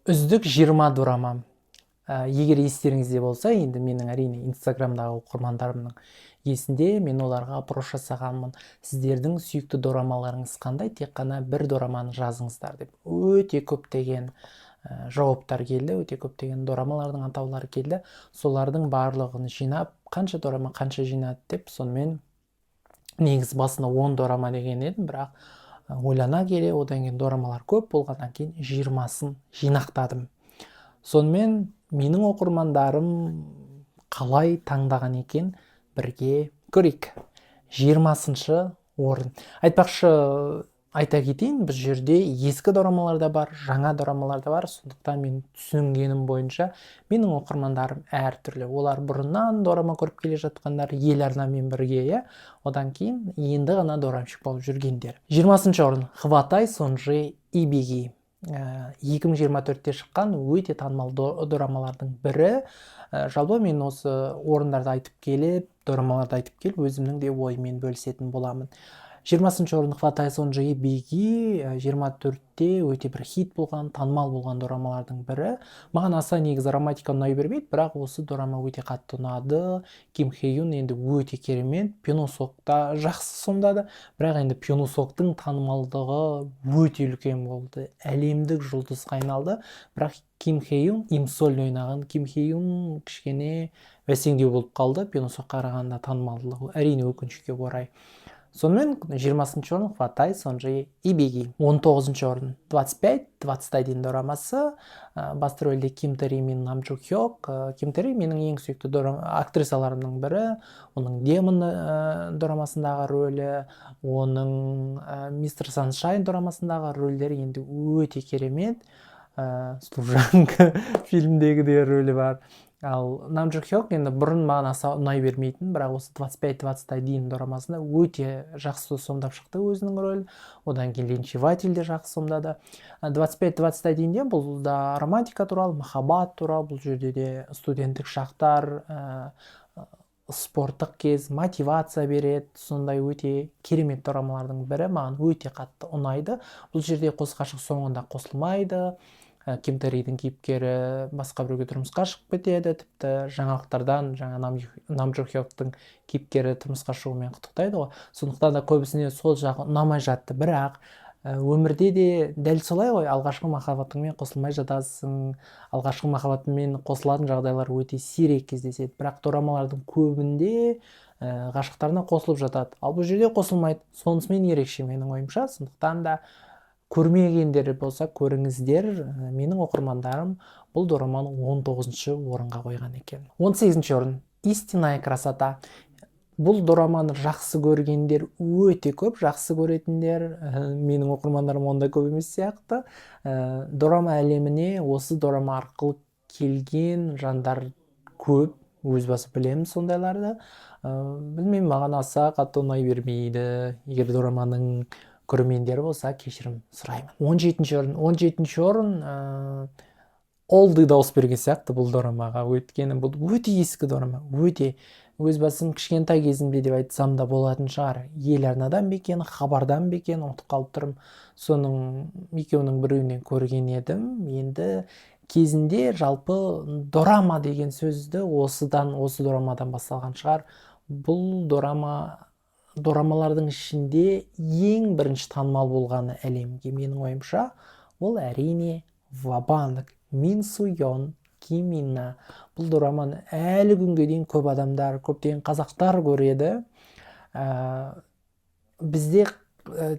Үздік 20 дорама. Егер естеріңізде болса, енді менің әрине инстаграмдағы оқырмандарымның есінде, мен оларға опрос жасағанмын. Сіздердің сүйікті дорамаларыңыз қандай? Тек қана бір дораманы жазыңыздар деп. Өте көптеген жауаптар келді, өте көптеген дорамалардың атаулары келді. Солардың барлығын жинап, қанша дорама қанша жинады деп, сонымен негізі басында 10 дорама деген едім, бірақ ойлана келе, одан кейін дорамалар көп болғаннан кейін 20-сын жинақтадым. Сонымен менің оқырмандарым қалай таңдаған екен, бірге көрейік. 20-шы орын. Айтпақшы, айта кетейін, біз жерде ескі дорамалар да бар, жаңа дорамалар да бар. Сондықтан мен түсінгенім бойынша менің оқырмандарым әртүрлі. Олар бұрыннан дорама көріп келе жатқандар, ел арнамен бірге, одан кейін енді ғана дорамшық болып жүргендер. 20-шы орын. Хватай Сонжи Ибиги. 2024-те шыққан өте танымал дорамалардың бірі. Жалпы мен осы орындарды айтып келіп, дорамаларды айтып келіп, өзімнің де оймен бөлісетін боламын. 20-шы орын Хватай Сонжи Ибиги 24-те өте бір хит болған, танымал болған дорамалардың бірі. Маған аса негізі романтика ұнай бермейді, бірақ осы дорама өте қатты ұнады. Ким Хэ Юн енді өте керемет, Пён Сок та жақсы сомдады, бірақ енді Пён Соктың танымалдығы өте үлкен болды, әлемдік жұлдызға айналды. Бірақ Ким Хэ Юн, Им Соль ойнаған Ким Хэ Юн кішкене бәсеңдеу болып қалды, Пён Сокқа қарағанда танымалдығы әрине өкінішке орай. Сонымен 20-шы орын Хватай Сонжи Ибиги. 19-шы орын 25-21 дорамасы. Басты рөлде Ким Тэри мен Нам Джу Хёк. Ким Тэри менің ең сүйікті актрисаларымның бірі. Оның Демон дорамасындағы рөлі, оның Мистер Саншайн дорамасындағы рөлдері енді өте керемет. Служанка фильмдегі де рөлі бар. Ал Нам Джу Хёк енді бұрын маған аса ұнай бермейтін, бірақ осы 25-21 дорамасында өте жақсы сомдап шықты өзінің рөлін. Одан кейін Линчеватель де жақсы сомдады. 25-21-де бұл да романтика туралы, махаббат туралы, бұл жерде де студенттік шақтар, спорттық кез, мотивация береді. Сондай өте керемет дорамалардың бірі, маған өте қатты ұнайды. Бұл жерде қос ғашық соңында қосылмайды. Ким Тэридің кейіпкері басқа біреуге тұрмысқа шығып кетеді, тіпті жаңалықтардан жаңа Нам Джу Хёктың кейіпкері тұрмысқа шығумен құттықтайды ғой. Сондықтан да көбісіне сол жағы ұнамай жатты, бірақ өмірде де дәл солай ғой, алғашқы махаббатыңмен қосылмай жатасың, алғашқы махаббатыңмен қосылатын жағдайлар өте сирек кездеседі, бірақ дорамалардың көбінде ғашықтарына қосылып жатады, ал бұл жерде қосылмайды. Сонысымен ерекше менің ойымша. Сондықтан да көрмегендер болса көріңіздер. Менің оқырмандарым бұл дораманы 19-шы орынға қойған екен. 18-ші орын Истинная красота. Бұл дораманы жақсы көргендер өте көп, жақсы көретіндер менің оқырмандарым онда көп емес сияқты. Дорама әлеміне осы дорама арқылы келген жандар көп, өз басы білемін сондайларды. Білмеймін, маған аса қатты ұнай бермейді. Егер дораманың көрермендері болса, кешірім сұраймын. 17-ші орын Олды дауыс берген сияқты бұл дорамаға, өйткені бұл өте ескі дорама, өте өз басым кішкентай кезімде деп айтсам да болатын шығар. Ел арнадан бекен, хабардан бекен, ұмытып қалып тұрмын. Соның екеуінің біреуінен көрген едім. Енді кезінде жалпы дорама деген сөзді осы дорамадан басталған шығар. Бұл дорамалардың ішінде ең бірінші танымал болғаны әлемге менің ойымша, ол әрине Вабанк, Мин Суйон, Ким Минна. Бұл дораманы әлі күнге дейін көп адамдар, көптеген қазақтар көреді. Бізде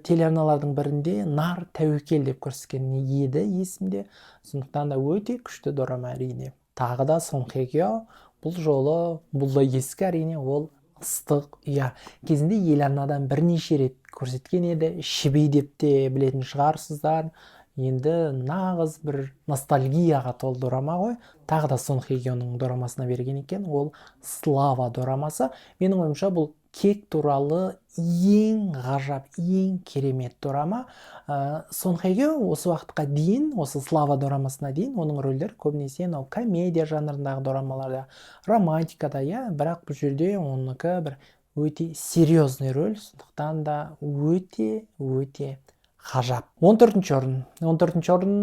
телеарналардың бірінде Нар Тәуекел деп көрсеткен еді есімде. Сондықтан да өте күшті дорама әрине. Тағы да Сон Хе Кё. Бұл жолы, бұл да ескі әрине, ол ыстық ұя. Кезінде ел арнадан бірнеше рет көрсеткен еді. Шибей деп те білетін шығарсыздар. Енді нағыз бір ностальгияға толы дорама ғой. Тағы да Сон Хе Кёның дорамасына берген екен, ол Слава дорамасы. Менің ойымша бұл кек туралы ең ғажап, ең керемет дорама. Сон Хе Кё осы уақытқа дейін, осы Слава дорамасына дейін, оның рөлдері көбінесе комедия жанрындағы дорамаларда, романтикада, бірақ бұл жерде оныкі бір өте серьезный рөл, сондықтан да өте ғажап. 14-ші орын. 14-ші орын,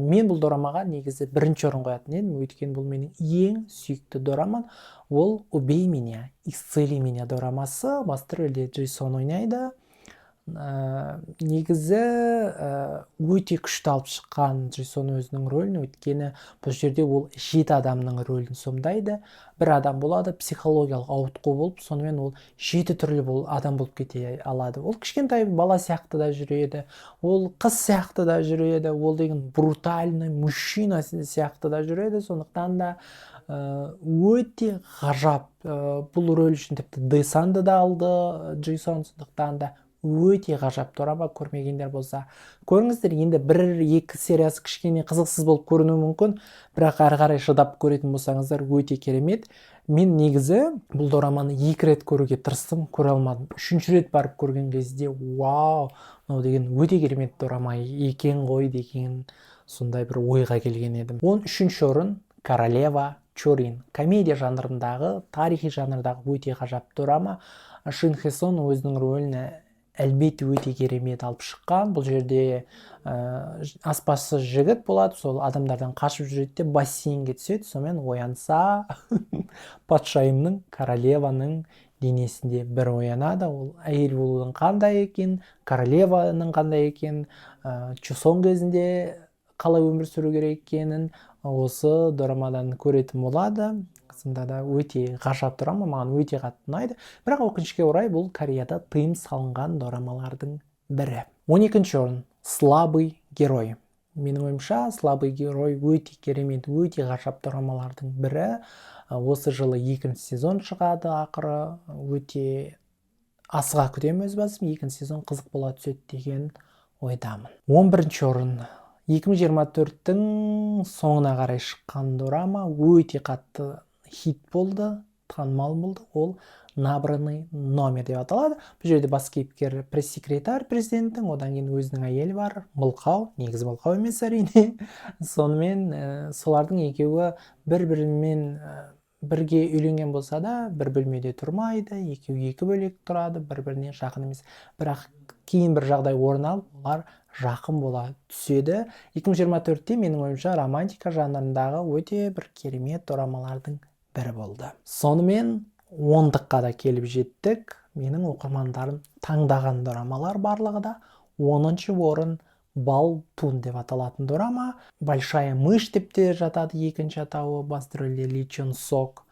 мен бұл дорамаға негізі бірінші орын қоятын едім, өйткені бұл менің ең сүйікті дорамам. Ол «Убей меня, исцели меня» дорамасы. Басты рөлде Джейсон ойнайды. Негізі өте күшті алып шыққан Джейсон өзінің рөлін, өйткені бұл жерде ол 7 адамның рөлін сомдайды. Бір адам болады, психологиялық ауытқу болып, сонымен ол 7 түрлі адам болып кете алады. Ол кішкентай бала сияқты да жүреді, ол қыз сияқты да жүреді, ол деген брутальный мужчина сияқты да жүреді. Сондықтан да өте ғажап. Бұл рөл үшін тіпті Десанды да алды Джейсон. Сондықтан да өте ғажап дорама. Көрмегендер болса көріңіздер. Енді 1-2 сериясы кішкене қызықсыз болып көрінуі мүмкін, бірақ әрі қарай шыдап көретін болсаңыздар өте керемет. Мен негізі бұл дораманы 2 рет көруге тырыстым, көре алмадым. 3-ші рет барып көрген кезде вау, мынау деген өте керемет дорама екен ғой деген сондай бір ойға келген едім. 13-ші орын Королева Чорин. Комедия жанрындағы, тарихи жанрдағы өте ғажап дорама. Шин Хе Сон өзінің рөлін әлбетте өте керемет алып шыққан. Бұл жерде аспазшы жігіт болады, сол адамдардан қашып жүреді де бассейнге түседі, сонымен оянса патшайымның, королеваның денесінде бір оянады. Ол әйел болудың қандай екен, королеваның қандай екен, Чосон кезінде қалай өмір сүру керек екенін осы дорамадан көретін болады. Қысымда да өте ғажап дорама, маған өте қатты ұнайды. Бірақ өкінішке орай бұл Кореяда тыйым салынған дорамалардың бірі. 12-ші орын Слабый герой. Менің ойымша, Слабый герой өте керемет, өте ғажап дорамалардың бірі. Осы жылы 2-ші сезон шығады ақыры. Өте асыға күтемін өз басым, 2-ші сезон қызық бола түседі деген ойдамын. 11-ші орын 2024-тің соңына қарай шыққан дорама, өте қатты хит болды, танымал болды. Ол «Набранный номер» деп аталады. Бұл жерде бас кейіпкер пресс-секретарь президенттің, одан кейін өзінің әйелі бар, мылқау, негізі мылқау емес әрине. Сонымен солардың екеуі бір-бірімен бірге үйленген болса да, бір бөлмеде тұрмайды, екеуі екі бөлек тұрады, бір-біріне жақын емес. Бірақ кейін бір жағдай орын алып, олар жақын бола түседі. 2024-те менің ойымша романтика жанрындағы өте бір керемет дорамалардың бірі болды. Сонымен 10-дыққа да келіп жеттік. Менің оқырмандарым таңдаған дорамалар барлығы да 10-ші орын Балтун деп аталатын дорама. Большая мышь деп те жатады екінші атауы. Басты рөлде Ли Чон Сок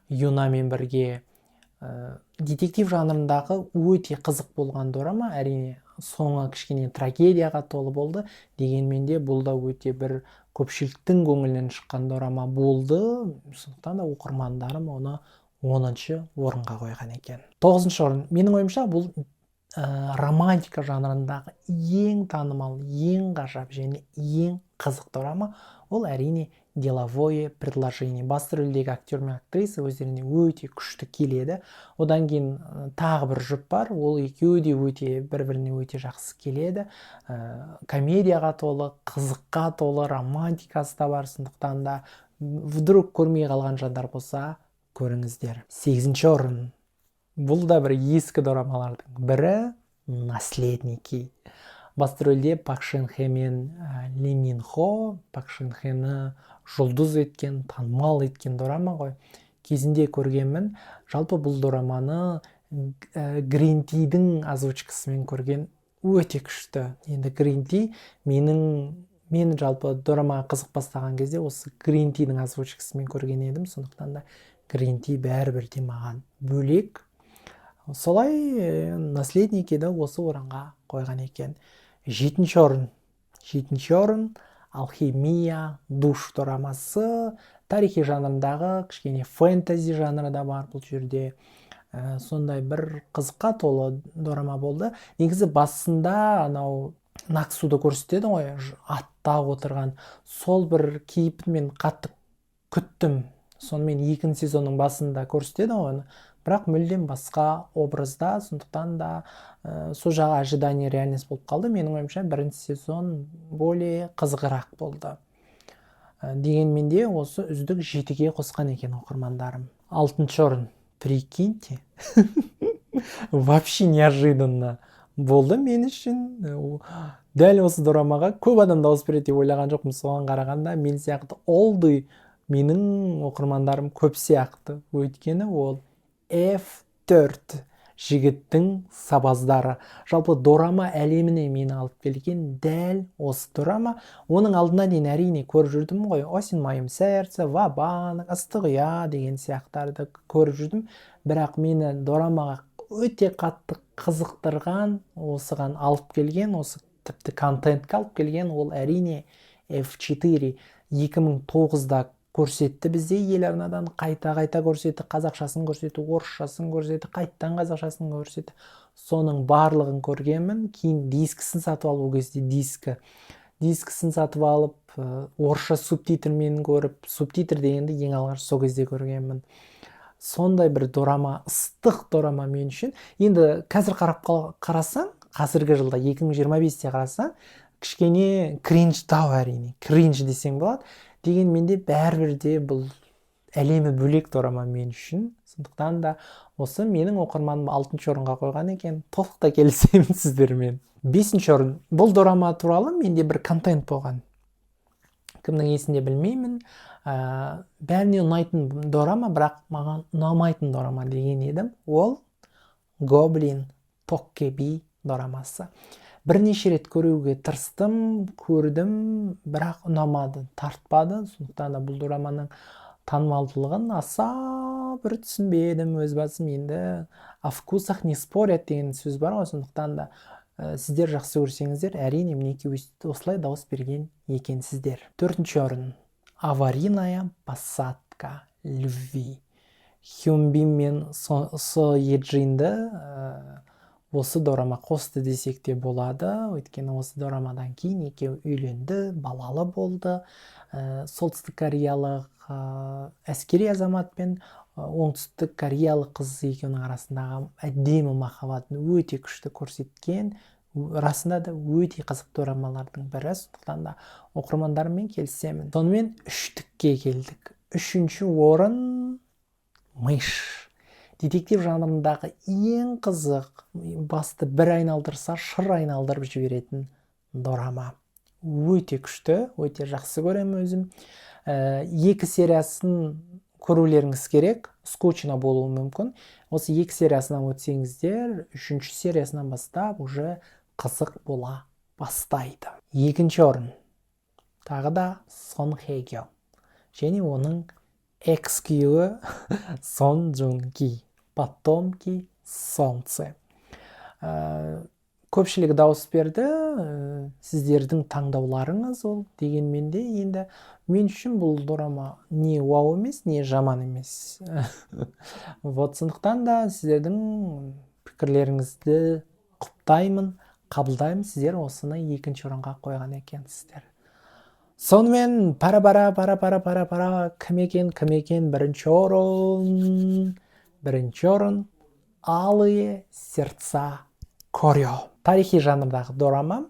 Юнамен бірге. Детектив жанрындағы өте қызық болған дорама. Әрине соңы кішкене трагедияға толы болды. Дегенмен де бұл да өте бір көпшіліктің көңілінен шыққан дорама болды. Сондықтан да оқырмандарым оны 10-ші орынға қойған екен. 9-ші орын. Менің ойымша бұл романтика жанрындағы ең танымал, ең ғажап және ең қызық дорама. Ол әрине «Деловое предложение». Басты рөлдегі актер мен актриса өздеріне өте күшті келеді. Одан кейін тағы бір жұп бар. Ол екеуі де бір-біріне өте жақсы келеді. Комедияға толы, қызыққа толы, романтикасы да бар. Сондықтан да вдруг көрмей қалған жандар болса, көріңіздер. 8-ші орын. Бұл да бір ескі дорамалардың бірі «Наследники». Басты рөлде Пак Шин Хе мен Ли Мин Хо. Пак Шин Хені жұлдыз еткен, танымал еткен дорама ғой. Кезінде көргенмін. Жалпы бұл дораманы Грин Тидің озвучкасымен көрген, өте күшті. Енді Грин Ти мен жалпы дорамаға қызық бастаған кезде осы Грин Тидің озвучкасымен көрген едім. Сондықтан да Грин Ти бәрібір де маған бөлек. Солай «Наследникиді» осы орынға қойған екен. 7-ші орын. 7-ші орын «Алхимия душ» дорамасы. Тарихи жанрындағы кішкене фэнтези жанры да бар бұл жерде. Сондай бір қызыққа толы дорама болды. Негізі басында анау Наксуды көрсетеді ғой, атта отырған. Сол бір кейіпін мен қатты күттім. Сонымен 2-ші сезонның басында көрсетеді ғой. Бірақ мүлдем басқа образда, сондықтан да сол жағы ожидание реальность болып қалды. Менің ойымша 1-ші сезон более қызығырақ болды. Дегенмен де осы үздік 7-ге қосқан екен оқырмандарым. 6-ші орын. Прикиньте. Вообще неожиданно болды мен үшін. дәл осы дорамаға көп адам дауыс береді деп ойлаған жоқпын. Соған қарағанда мен сияқты олды менің оқырмандарым көп сияқты. Өйткені ол F4 жігіттің сабаздары. Жалпы дорама әлеміне мені алып келген дәл осы дорама. Оның алдына дейін әрине көріп жүрдім ғой. Осень в моем сердце, Ва-банк, ыстық ұя деген сияқтарды көріп жүрдім. Бірақ мені дорамаға өте қатты қызықтырған, осыған алып келген, осы тіпті контентке алып келген ол әрине F4 2009-да көрсетті бізде еларнадан, қайта көрсетті, қазақшасын көрсетті, орысшасын көрсетті, қайттан қазақшасын көрсетті. Соның барлығын көргенмін. Кейін дискісін сатып алып, ол кезде дискісін сатып алып, орысша субтитрмен көріп, субтитр дегенді ең алғаш сол кезде көргенмін. Сондай бір дорама, ыстық дорама мен үшін. Енді қазір қарасаң, қазіргі жылда 2025-те қарасаң, кішкене кринждау, әрине, кринж десең болады. Дегенменде бәрібір де бұл әлемі бөлек дорама мен үшін. Сондықтан да осы менің оқырманым 6-шы орынға қойған екен. Толықтай келісемін сіздермен. 5-ші орын. Бұл дорама туралы менде бір контент болған. Кімнің есінде білмеймін. Бәріне ұнайтын дорама, бірақ маған ұнамайтын дорама деген едім. Ол Гоблин Tokkebi дорамасы. Бірнеше рет көруге тырыстым, көрдім, бірақ ұнамады, тартпады. Сондықтан да бұл дораманың танымалдылығын аса бір түсінбедім өз басым. Енді о вкусах не спорят деген сөз бар ғой. Сондықтан да сіздер жақсы көрсеңіздер, әрине мінекей осылай дауыс берген екенсіздер. 4-ші орын. Аварийная посадка любви. Хёнбин мен Со Еджинді осы дорама қосты десек те болады. Өйткені осы дорамадан кейін екеуі үйленді, балалы болды. Солтүстік кореялық әскери азамат пен оңтүстік кореялық қыз екеуінің арасындағы әдемі махаббатын өте күшті көрсеткен. Расында да өте қызық дорамалардың бірі. Сондықтан да оқырмандарыммен келісемін. Сонымен 3-тікке келдік. 3-ші орын Мышь. Детектив жанрындағы ең қызық, басты бір айналдырса шыр айналдырып жіберетін дорама. Өте күшті, өте жақсы көремін өзім. 2 сериясын көрулеріңіз керек, скучно болуы мүмкін. Осы 2 сериясынан өтсеңіздер, 3-ші сериясынан бастап уже қызық бола бастайды. 2-ші орын. Тағы да Сон Хе Кё. Және оның экс-күйеуі Сон Джун Ки. Потомки солнца. Көпшілік дауыс берді. Сіздердің таңдауларыңыз ол. Дегенмен де енді мен үшін бұл дорама не вау емес, не жаман емес. Вот, сондықтан да сіздердің пікірлеріңізді құптаймын, қабылдаймын. Сіздер осыны 2-ші орынға қойған екенсіздер. Сонымен пара-пара кім екен 1-ші орын. 1-ші орын Алые сердца Корё. Тарихи жанрдағы дорама.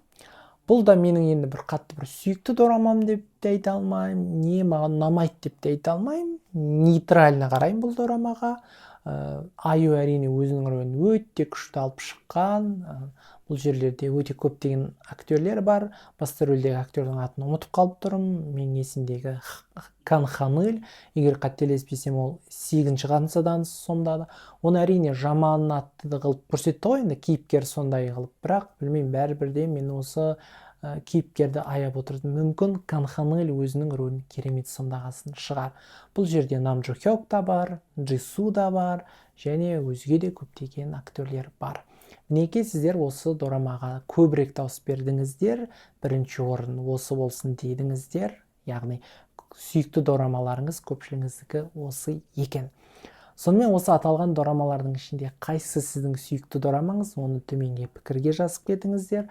Бұл да менің енді бір қатты бір сүйікті дорамам деп те айта алмаймын, не маған ұнамайды деп те айта алмаймын. Нейтрально қараймын бұл дорамаға. Аю әрине өзінің рөлін өте күшті алып шыққан. Бұл жерлерде өте көптеген актерлер бар. Басты рөлдегі актердің атын ұмытып қалып тұрмын. Мен есімдегі Кан Ханыл, егер қателеспесем, ол 8-ші қансадан сомдады. Оны әрине жаман атты қылып көрсетті ғой, енді кейіпкер сондай қылып. Бірақ білмеймін, бәрібірде мен осы кейіпкерді аяп отырдым. Мүмкін Кан Ханыл өзінің рөлін керемет сомдағасын шығар. Бұл жерде Нам Джо Хёк та бар, Джису да бар, және өзге де көптеген актерлер бар. Неге сіздер осы дорамаға көбірек дауыс бердіңіздер, 1-ші орын осы болсын дейдіңіздер, яғни сүйікті дорамаларыңыз көпшілігіңіздікі осы екен. Сонымен осы аталған дорамалардың ішінде қайсысы сіздің сүйікті дорамаңыз, оны төменге пікірге жазып кетіңіздер.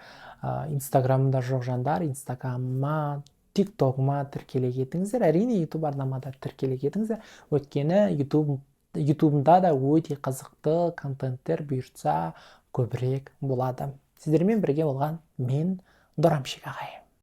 Инстаграмда жоқ жандар, Инстаграмма, ТикТокыма тіркеле кетіңіздер. Әрине YouTube арнамада тіркеле кетіңіздер. Өйткені ютубымда да өте қызықты контенттер бұйыртса көбірек болады. Сіздермен бірге болған мен Дорамшик ағай.